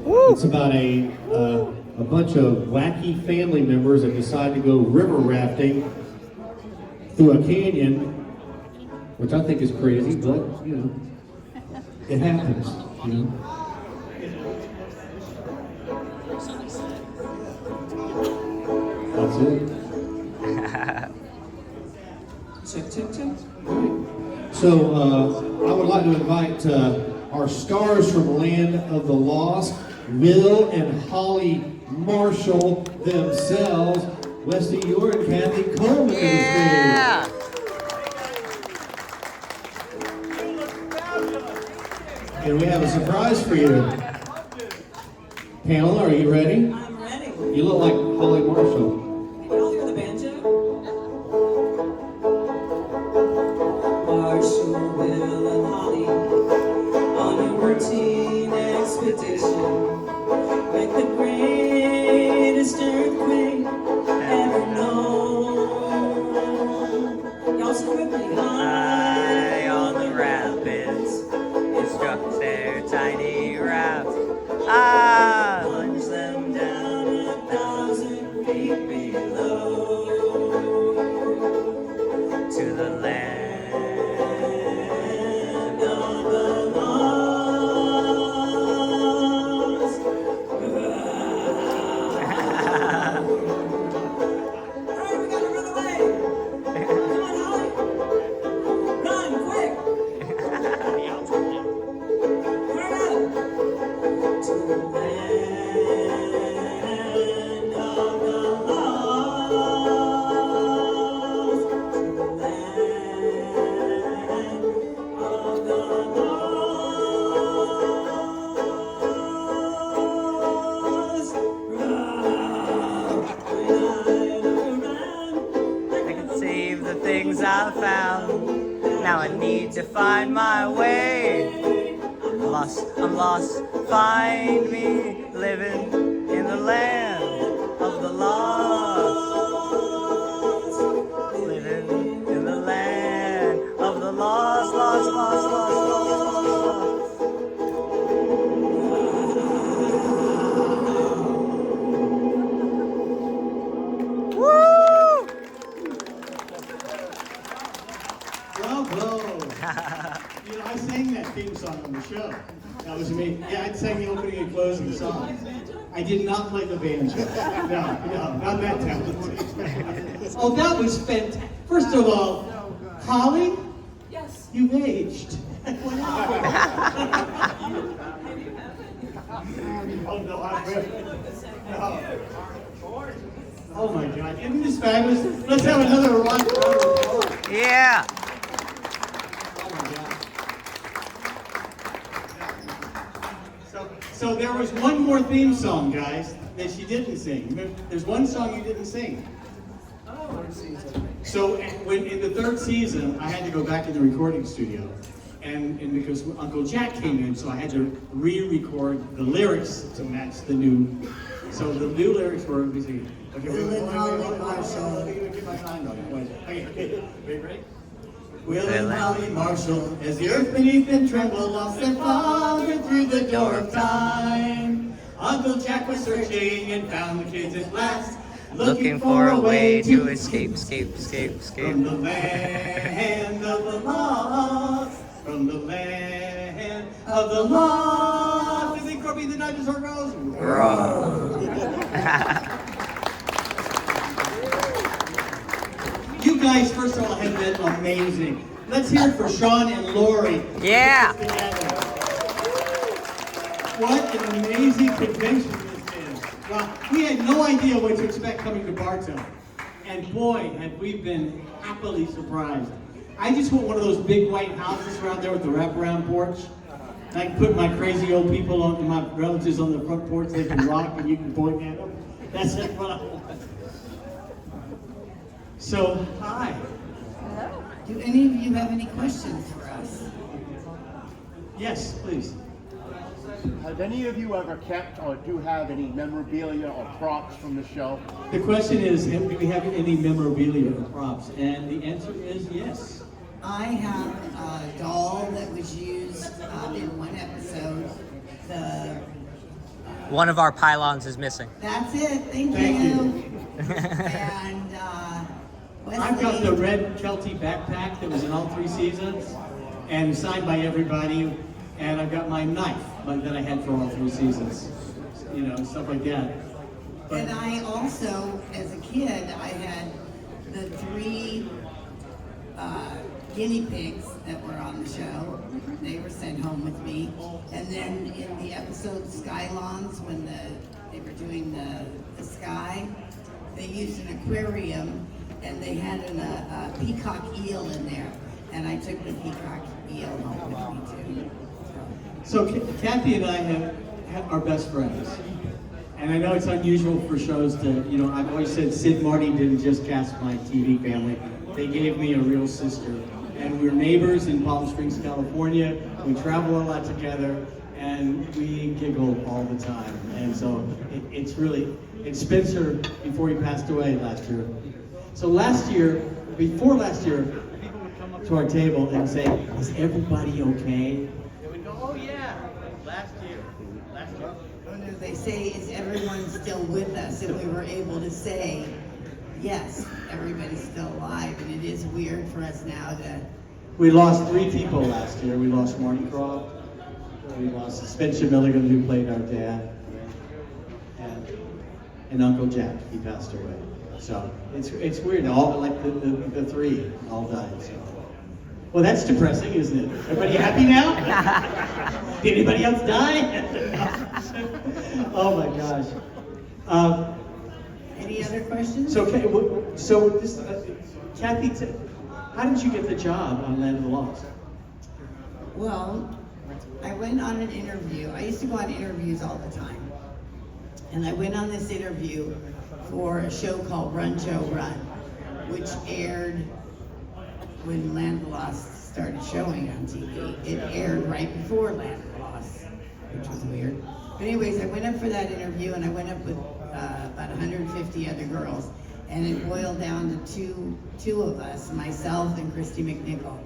It's about a bunch of wacky family members that decide to go river rafting through a canyon, which I think is crazy, but you know, it happens. You know. That's it. Check, check, check. So I would like to invite our stars from Land of the Lost, Will and Holly Marshall themselves, Wesley, Eure, and Kathy Coleman. Yeah! And we have a surprise for you. Pamela, are you ready? I'm ready. You look like Holly Marshall. Can you all hear the banjo? Marshall, Will, and Holly on a routine expedition with the greatest earthquake ever known. Y'all sing with me. High on the rapids, it struck their tiny raft. Ah, Plunge them down 1,000 feet below to the land. of the lost. Alright, we gotta run away. Come on, Holly. Run, quick. Hurry up. To the land of the lost. To the land of the lost. I can save the things I found. Now I need to find my way. I'm lost, find me living in the land of the lost. Living in the land of the lost, lost, lost, lost, lost, lost. Woo! Bravo! You know, I sang that theme song on the show. That was me. Yeah, I sang the opening and closing song. I did not play the banjo. No, not that talented. Oh, that was fantastic. First of all, Holly, Yes. you've aged. Oh, no, I'm good. No. Oh my God, isn't this fabulous? Let's have another round of applause. Yeah! Oh my God. So there was one more theme song, guys, that she didn't sing. There's one song you didn't sing. So when in the third season, I had to go back in the recording studio, and because Uncle Jack came in, so I had to re-record the lyrics to match the new. So the new lyrics were, let me see. Okay, Will and Holly Marshall. Let me get my mind on it. Wait, okay, ready? Will and Holly Marshall, as the earth beneath them trembled, lost their father through the door of time. Uncle Jack was searching and found the kids at last, Looking for a way to escape, escape, escape, escape. from the land of the lost, from the land of the lost. Do you think Corby the dinosaur goes? You guys, first of all, have been amazing. Let's hear it for Sean and Lori. Yeah! What an amazing convention this is. Well, we had no idea what to expect coming to Bartow. And boy, have we been happily surprised. I just want one of those big white houses around there with the wraparound porch. And I can put my crazy old people on, my relatives on the front porch, they can rock and you can point at them. That's what I want. So, hi. Hello. Do any of you have any questions for us? Yes, please. Have any of you ever kept or do have any memorabilia or props from the show? The question is, do we have any memorabilia or props? And the answer is yes. I have a doll that was used in one episode. The One of our pylons is missing. That's it. Thank Thank you. And Wesley. I've got the red Kelty backpack that was in all 3 seasons and signed by everybody. And I've got my knife that I had for all 3 seasons. You know, stuff like that. But And I also, as a kid, I had the 3 guinea pigs that were on the show. They were sent home with me. And then in the episode Skylons, when they were doing the sky, they used an aquarium and they had a peacock eel in there. And I took the peacock eel home with me too. So Kathy and I are best friends. And I know it's unusual for shows to, you know, I've always said Sid Marty didn't just cast my TV family. They gave me a real sister. And we're neighbors in Palm Springs, California. We travel a lot together and we giggle all the time. And so it's Spencer before he passed away last year. So before last year, people would come up to our table and say, "Is everybody okay?" And we'd go, "Oh yeah, last year. They say, is everyone still with us? And we were able to say, yes, everybody's still alive. And it is weird for us now to... We lost 3 people last year. We lost Marty Croft. We lost Spencer Milligan, who played our dad. And Uncle Jack, he passed away. So it's weird. All like the 3 all died. So. Well, that's depressing, isn't it? Everybody happy now? Did anybody else die? Oh my gosh. Any other questions? So this, Kathy, how did you get the job on Land of the Lost? Well, I went on an interview. I used to go on interviews all the time. And I went on this interview for a show called Run, Joe, Run, which aired when Land of the Lost started showing on TV. It aired right before Land of the Lost, which was weird. But anyways, I went up for that interview and I went up with about 150 other girls. And it boiled down to two of us, myself and Christy McNichol.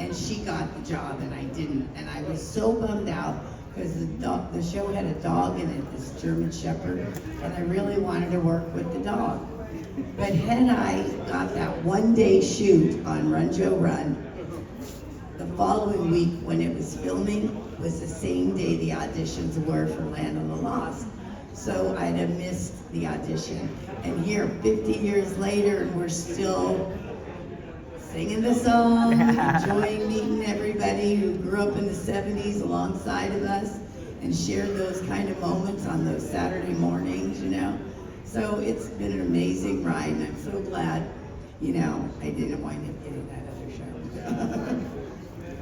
And she got the job and I didn't. And I was so bummed out because the show had a dog in it, this German Shepherd, and I really wanted to work with the dog. But had I got that 1-day shoot on Run, Joe, Run, the following week when it was filming was the same day the auditions were for Land of the Lost. So I'd have missed the audition. And here, 50 years later, and we're still singing the song, enjoying meeting everybody who grew up in the 70s alongside of us and shared those kind of moments on those Saturday mornings, you know. So it's been an amazing ride, and I'm so glad, you know, I didn't wind up getting that other show.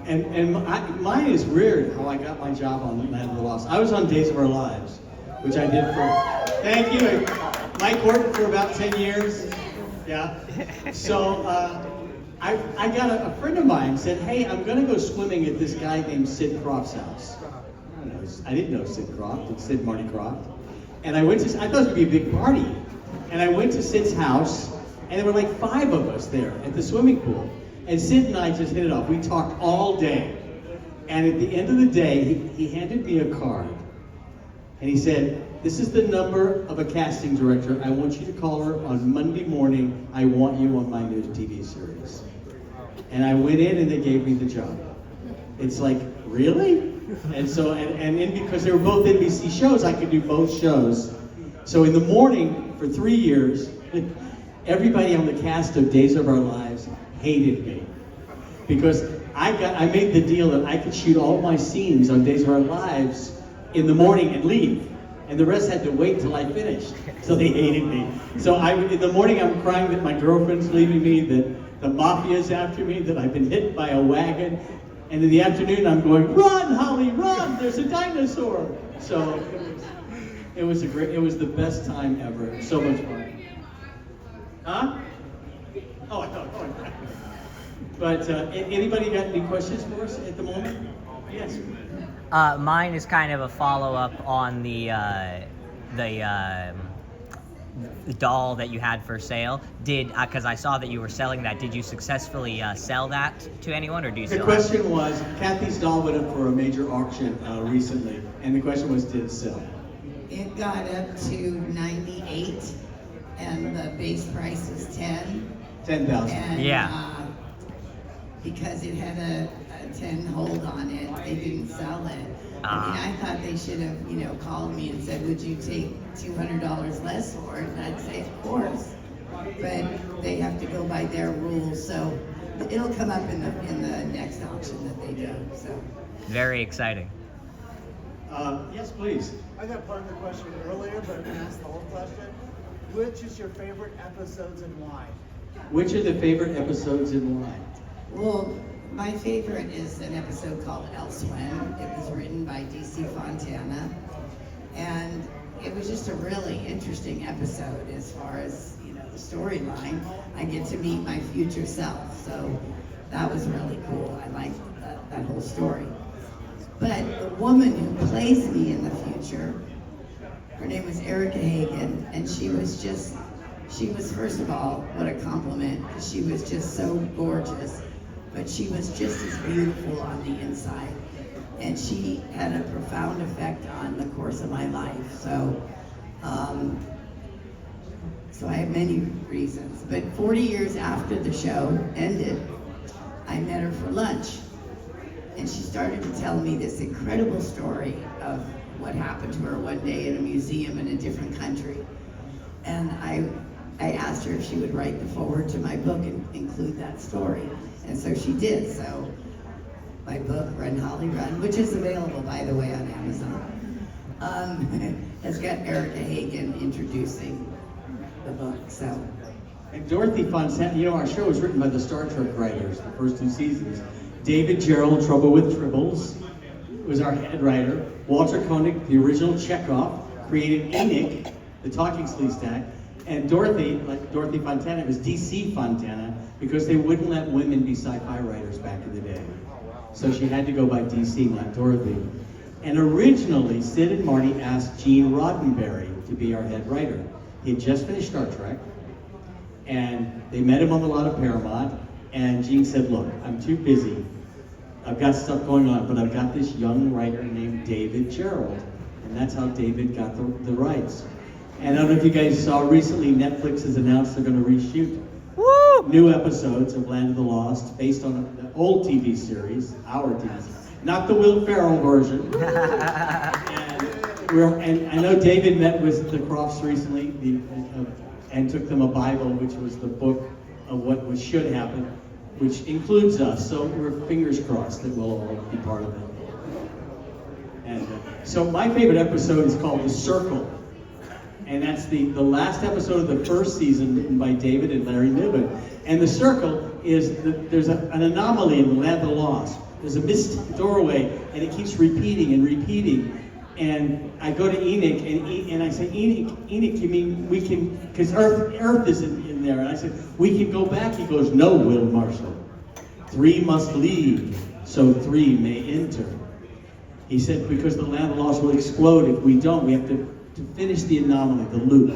And mine is weird how I got my job on Land of the Lost. I was on Days of Our Lives, which I did for, thank you, Mike Horton for about 10 years. Yeah. So I got a friend of mine said, "Hey, I'm going to go swimming at this guy named Sid Croft's house." I didn't know Sid Croft. It's Sid Marty Croft. And I thought it was going to be a big party. And I went to Sid's house, and there were like 5 of us there at the swimming pool. And Sid and I just hit it off. We talked all day. And at the end of the day, he handed me a card. And he said, "This is the number of a casting director. I want you to call her on Monday morning. I want you on my new TV series." And I went in and they gave me the job. It's like, really? And so, and because they were both NBC shows, I could do both shows. So in the morning, for 3 years, everybody on the cast of Days of Our Lives hated me. Because I made the deal that I could shoot all my scenes on Days of Our Lives in the morning and leave. And the rest had to wait till I finished. So they hated me. So in the morning I'm crying that my girlfriend's leaving me, that the mafia's after me, that I've been hit by a wagon. And in the afternoon I'm going, "Run, Holly, run, there's a dinosaur." So it was the best time ever. So much fun. Huh? Oh, I thought. But anybody got any questions for us at the moment? Yes. Mine is kind of a follow-up on the doll that you had for sale. Because I saw that you were selling that, did you successfully sell that to anyone, or do you The still question was, Kathy's doll went up for a major auction recently, and the question was, did it sell? It got up to 98, and the base price was 10. 10,000. And Yeah. because it had a 10 hold on it, they didn't sell it. I thought they should have, called me and said, would you take $200 less for it? And I'd say, of course. But they have to go by their rules, so it'll come up in the next auction that they do. So. Very exciting. Yes, please. I got part of the question earlier, but I'm going to ask the whole question. Which is your favorite episodes and why? Which are the favorite episodes and why? Well, my favorite is an episode called Elsewhere. It was written by D.C. Fontana, and it was just a really interesting episode as far as, the storyline. I get to meet my future self, so that was really cool. I liked that whole story. But the woman who plays me in the future, her name was Eure and she was first of all, what a compliment, because she was just so gorgeous, but she was just as beautiful on the inside. And she had a profound effect on the course of my life. So I have many reasons. But 40 years after the show ended, I met her for lunch. And she started to tell me this incredible story of what happened to her one day in a museum in a different country. And I asked her if she would write the foreword to my book and include that story. And so she did. So my book, Run Holly Run, which is available, by the way, on Amazon, has got Eure introducing the book. So. And Dorothy Fontana, our show was written by the Star Trek writers, the first 2 seasons. David Gerrold, Trouble with Tribbles, was our head writer. Walter Koenig, the original Chekhov, created Enoch, the talking sleestack. And Dorothy, like Dorothy Fontana, was D.C. Fontana because they wouldn't let women be sci-fi writers back in the day. So she had to go by D.C., not Dorothy. And originally, Sid and Marty asked Gene Roddenberry to be our head writer. He had just finished Star Trek, and they met him on the lot of Paramount, and Gene said, look, I'm too busy. I've got stuff going on, but I've got this young writer named David Gerrold, and that's how David got the rights. And I don't know if you guys saw recently, Netflix has announced they're going to reshoot new episodes of Land of the Lost based on the old TV series, our TV series, not the Will Ferrell version. and I know David met with the Crofts recently and took them a Bible, which was the book of what should happen, which includes us. So we're fingers crossed that we'll all be part of it. And so my favorite episode is called The Circle. And that's the last episode of the first season, written by David and Larry Niven. And The Circle is, there's an anomaly in the Land of the Lost. There's a missed doorway, and it keeps repeating and repeating. And I go to Enoch, and I say, Enoch, you mean we can, because Earth isn't in there. And I said, we can go back. He goes, no, Will Marshall. 3 must leave, so 3 may enter. He said, because the Land of the Lost will explode if we don't. We have to finish the anomaly, the loop.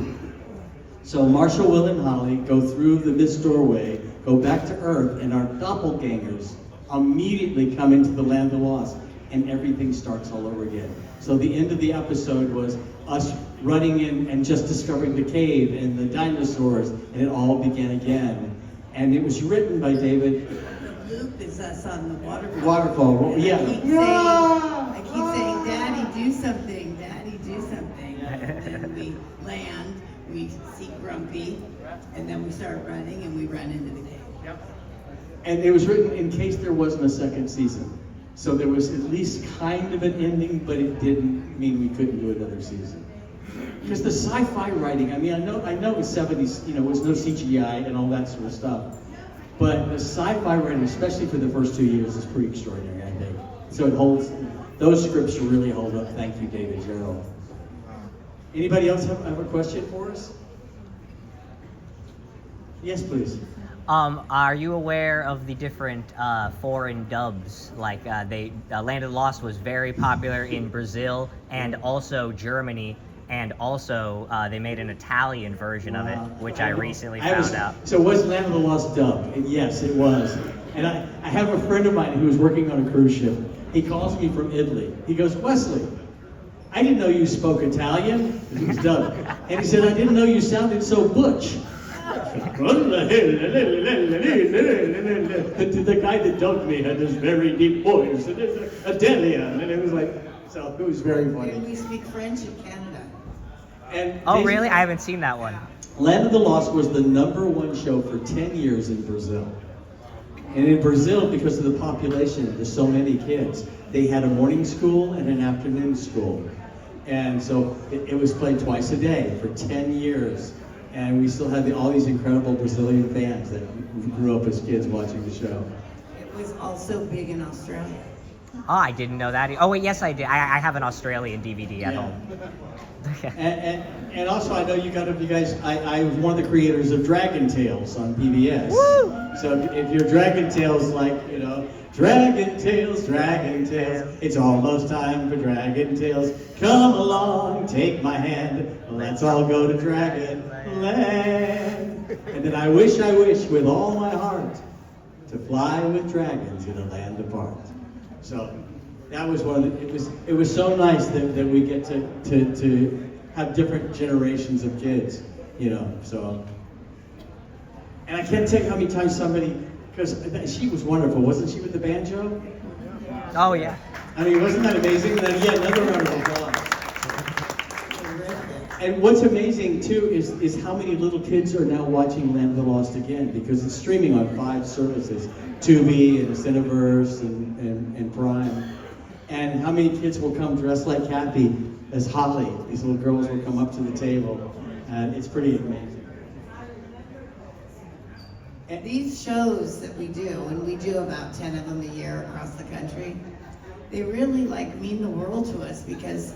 So Marshall, Will, and Holly go through the missed doorway, go back to Earth, and our doppelgangers immediately come into the Land of the Lost, and everything starts all over again. So the end of the episode was us running in and just discovering the cave and the dinosaurs, and it all began again. And it was written by David. The loop is us on the waterfall. Waterfall, well, yeah. I keep saying, Daddy, do something. Daddy, do something. And then we land, we see Grumpy, and then we start running, and we run into the cave. Yep. And it was written in case there wasn't a second season. So there was at least kind of an ending, but it didn't mean we couldn't do another season. Because the sci-fi writing, I mean, I know in the 70s, was no CGI and all that sort of stuff. But the sci-fi writing, especially for the first 2 years, is pretty extraordinary, I think. So it holds, those scripts really hold up. Thank you, David Gerrold. Anybody else have a question for us? Yes, please. Are you aware of the different foreign dubs? Like Land of the Lost was very popular in Brazil and also Germany, and also they made an Italian version of it, which I recently found out. So was Land of the Lost dubbed? And yes, it was. And I have a friend of mine who was working on a cruise ship. He calls me from Italy. He goes, Wesley, I didn't know you spoke Italian. He was Doug. And he said, I didn't know you sounded so butch. The guy that dubbed me had this very deep voice, and it's a Delia, and it was like, so it was very funny. And we speak French in Canada. And Oh, really? I haven't seen that one. Land of the Lost was the #1 show for 10 years in Brazil. And in Brazil, because of the population, there's so many kids, they had a morning school and an afternoon school. And so it was played twice a day for 10 years. And we still have all these incredible Brazilian fans that grew up as kids watching the show. It was also big in Australia. Oh, I didn't know that. Oh, wait, yes, I did. I have an Australian DVD at Yeah. home. And also, I know you guys, I was one of the creators of Dragon Tales on PBS. Woo! So if you're Dragon Tales, like, you know, Dragon Tales, it's almost time for Dragon Tales. Come along, take my hand, let's all go to Dragon Land. And then I wish with all my heart to fly with dragons in a land apart. So that was one of the, it was so nice that we get to have different generations of kids, you know, so. And I can't tell you how many times somebody, because she was wonderful, wasn't she, with the banjo? Oh, yeah. I mean, wasn't that amazing? Then yeah, another round of applause. And what's amazing too is how many little kids are now watching Land of the Lost again, because it's streaming on 5 services, Tubi and Cineverse and Prime. And how many kids will come dressed like Kathy as Holly? These little girls will come up to the table, and it's pretty amazing. And these shows that we do, and we do about 10 of them a year across the country, they really mean the world to us, because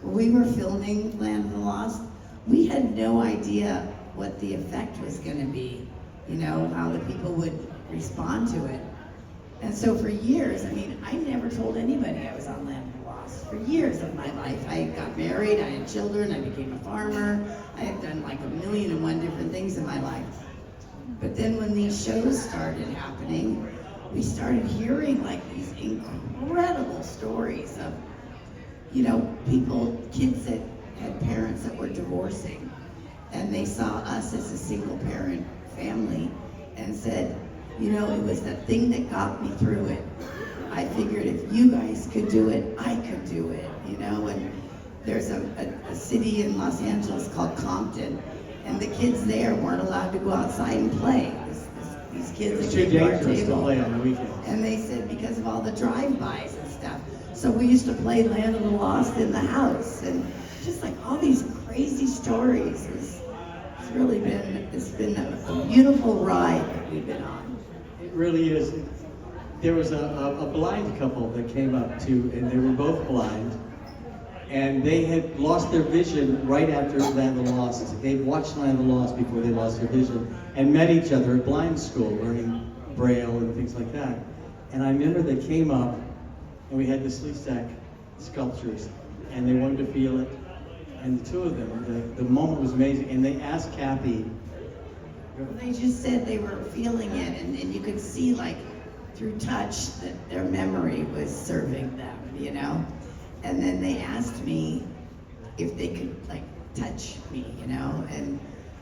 when we were filming Land of the Lost, we had no idea what the effect was going to be, you know, how the people would respond to it. And so for years, I mean, I never told anybody I was on Land of the Lost. For years of my life, I got married, I had children, I became a farmer, I had done like 1,000,001 different things in my life. But then when these shows started happening, we started hearing like these incredible stories of, you know, people, kids that had parents that were divorcing, and they saw us as a single parent family and said, you know, it was the thing that got me through it. I figured if you guys could do it, I could do it, you know. And there's a city in Los Angeles called Compton, and the kids there weren't allowed to go outside and play. These kids It's that too came to our dangerous to table. play on the weekends. And they said because of all the drive-bys and stuff. So we used to play Land of the Lost in the house, and just like all these crazy stories. It's been a beautiful ride that we've been on. It really is. There was a blind couple that came up too, and they were both blind, and they had lost their vision right after Land of the Lost. They'd watched Land of the Lost before they lost their vision, and met each other at blind school, learning Braille and things like that. And I remember they came up, and we had the Sleestack sculptures, and they wanted to feel it. And the two of them, the moment was amazing. And they asked Kathy. They just said they were feeling it, and you could see like through touch that their memory was serving them, you know? And then they asked me if they could like touch me, you know? And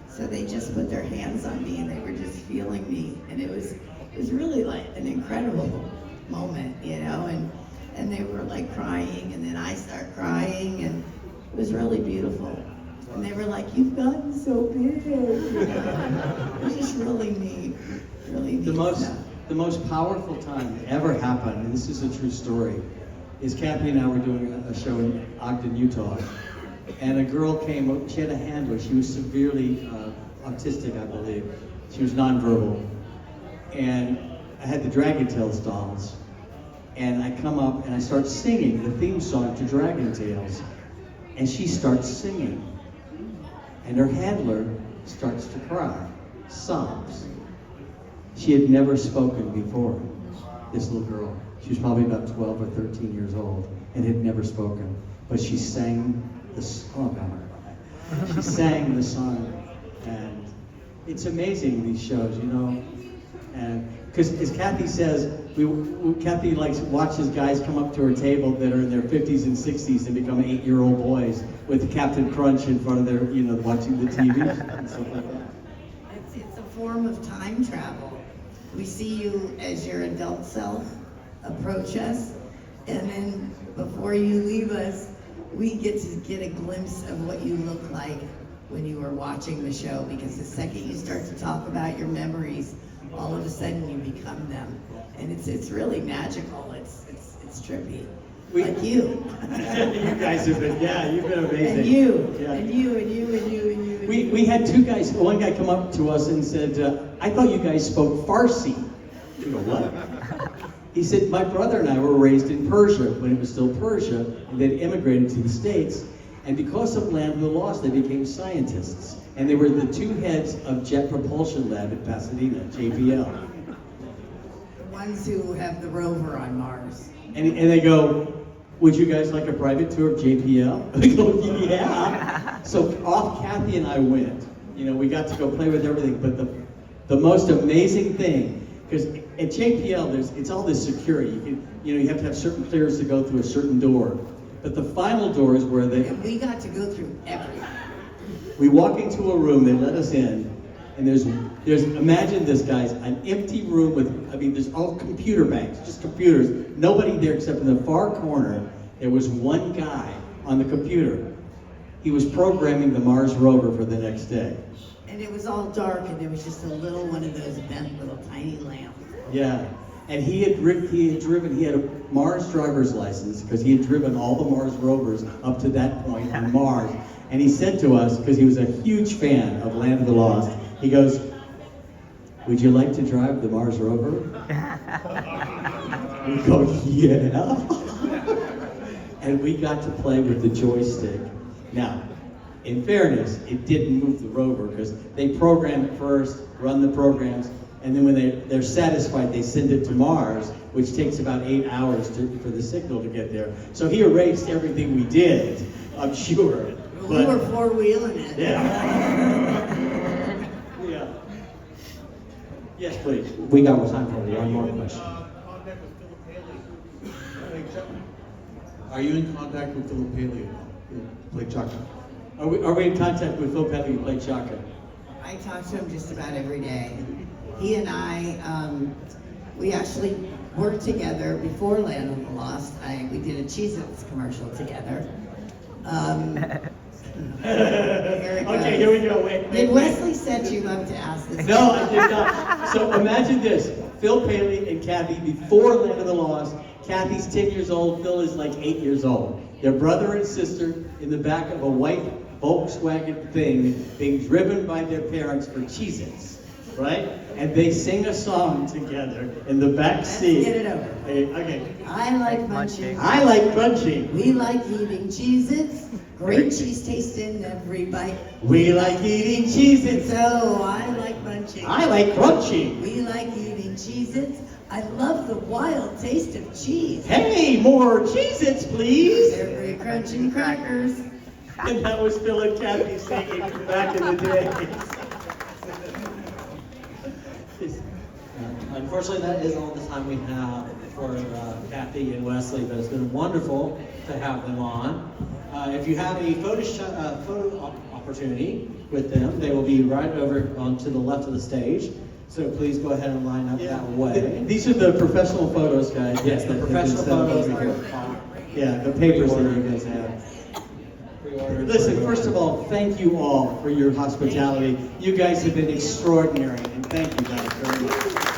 so they just put their hands on me and they were just feeling me. And it was really like an incredible moment, you know? And they were like crying, and then I start crying, and it was really beautiful. And they were like, "You've gotten so big." You know? It was just really neat, really neat stuff. The most powerful time that ever happened, and this is a true story, is Kathy and I were doing a show in Ogden, Utah, and a girl came. She had a handler. She was severely autistic, I believe. She was nonverbal, and I had the Dragon Tales dolls, and I come up and I start singing the theme song to Dragon Tales, and she starts singing. And her handler starts to cry, sobs. She had never spoken before, this little girl. She was probably about 12 or 13 years old and had never spoken. But she sang the song. She sang the song. And it's amazing, these shows, you know. And because as Kathy says, Kathy likes watches guys come up to her table that are in their 50s and 60s and become 8-year-old boys with Captain Crunch in front of their, watching the TV and stuff like that. It's a form of time travel. We see you as your adult self approach us, and then before you leave us, we get to get a glimpse of what you look like when you were watching the show, because the second you start to talk about your memories, all of a sudden you become them. And it's really magical. It's trippy. Like you. You guys have been, you've been amazing. And you. Yeah. And you, and you, and you, and you. And you. We had two guys, one guy come up to us and said, I thought you guys spoke Farsi. We go, what? He said, my brother and I were raised in Persia when it was still Persia, and they'd immigrated to the States. And because of Land of the Lost, they became scientists. And they were the two heads of Jet Propulsion Lab at Pasadena, JPL. The ones who have the rover on Mars. And they go, would you guys like a private tour of JPL? We go, yeah. So off Kathy and I went. We got to go play with everything. But the most amazing thing, because at JPL, it's all this security. You have to have certain clearance to go through a certain door. But the final door is where And we got to go through everything. We walk into a room, they let us in, and there's imagine this, guys, an empty room with, there's all computer banks, just computers. Nobody there except in the far corner, there was one guy on the computer. He was programming the Mars rover for the next day. And it was all dark, and there was just a little one of those bent little tiny lamps. Yeah, and he had a Mars driver's license because he had driven all the Mars rovers up to that point on Mars. And he said to us, because he was a huge fan of Land of the Lost, he goes, would you like to drive the Mars rover? We go, yeah. And we got to play with the joystick. Now, in fairness, it didn't move the rover because they program it first, run the programs, and then when they're satisfied, they send it to Mars, which takes about 8 hours for the signal to get there. So he erased everything we did, I'm sure. We were four-wheeling it. Yeah. Yeah. Yes, please. We got time for one more question. Contact with Philip Haley. Are you in contact with Philip Haley who played Chaka? Are we in contact with Phil Petty who played Chaka? I talk to him just about every day. He and I, we actually worked together before Land of the Lost. We did a Cheez-Its commercial together. Okay, here we go. Wait. Did Wesley set you up to ask this? No, I did not. So imagine this. Phil Paley and Kathy before Land of the Lost. Kathy's 10 years old. Phil is like 8 years old. They're brother and sister in the back of a white Volkswagen thing being driven by their parents for Cheez-Its, right? And they sing a song together in the back seat. Let's get it over. Okay. I like munching. I like crunching. We like eating Cheez-Its. Great cheese taste in every bite. We like eating Cheez-Its. So I like munching. I like crunching. We like eating Cheez-Its. I love the wild taste of cheese. Hey, more Cheez-Its, please. Every crunching crackers. And that was Phil and Kathy singing back in the day. Unfortunately, that is all the time we have for Kathy and Wesley, but it's been wonderful to have them on. If you have a photo opportunity with them, they will be right over on to the left of the stage. So please go ahead and line up that way. These are the professional photos, guys. Yes, the professional photos are here. Yeah, the papers that you guys have. Listen, first of all, thank you all for your hospitality. You guys have been extraordinary, and thank you guys very much.